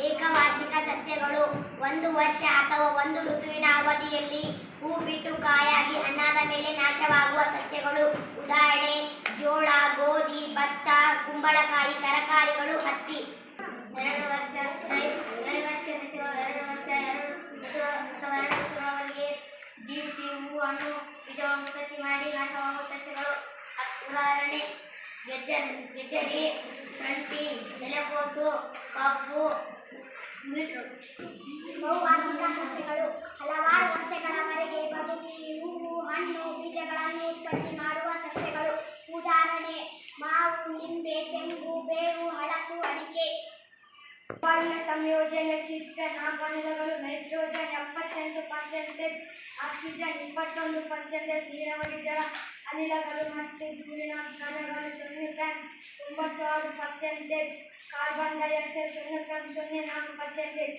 ಏಕವಾರ್ಷಿಕ ಸಸ್ಯಗಳು. ಒಂದು ವರ್ಷ ಅಥವಾ ಒಂದು ಋತುವಿನ ಅವಧಿಯಲ್ಲಿ ಹೂ ಬಿಟ್ಟು ಕಾಯಾಗಿ ಹಣ್ಣಾದ ಮೇಲೆ ನಾಶವಾಗುವ ಸಸ್ಯಗಳು. ಉದಾಹರಣೆ ಜೋಳ, ಗೋಧಿ, ಭತ್ತ, ಕುಂಬಳಕಾಯಿ, ತರಕಾರಿಗಳು, ಹತ್ತಿ. 2 ವರ್ಷ ಸಸ್ಯಗಳು 2 ವರ್ಷ 2 ಅಥವಾ 2 ಋತುಗಳವರೆಗೆ ಜೀವಿಸಿ ಹೂ, ಹಣ್ಣು, ಬೀಜವನ್ನು ಉತ್ಪತ್ತಿ ಮಾಡಿ ನಾಶವಾಗುವ ಸಸ್ಯಗಳು. ಉದಾಹರಣೆ ಗೆಜ್ಜರಿ, ಶುಂಠಿ, ಎಲೆಕೋಸು, ಕಬ್ಬು, ಬೀಟ್ರೂಟ್. ಬಹುವಾರ್ಷಿಕ ಸಸ್ಯಗಳು ಹಲವಾರು ವರ್ಷಗಳವರೆಗೆ ಬದುಕಿ ಹೂವು, ಹಣ್ಣು, ಬೀಜಗಳನ್ನು ಉತ್ಪತ್ತಿ ಮಾಡುವ ಸಸ್ಯಗಳು. ಉದಾಹರಣೆ ಮಾವು, ನಿಂಬೆ, ತೆಂಗು, ಬೇವು, ಹಲಸು, ಅಡಿಕೆ. ಸಂಯೋಜನೆ ಚಿತ್ರ 4 ಅನಿಲಗಳು. ನೈಟ್ರೋಜನ್ 78%, ಆಕ್ಸಿಜನ್ 21%, ನೀರಾವರಿ ಜಲ ಅನಿಲಗಳು ಮತ್ತು ಧೂಳಿನ ಕಣಗಳು 0.96%, ಕಾರ್ಬನ್ ಡೈಆಕ್ಸೈಡ್ 0.04%.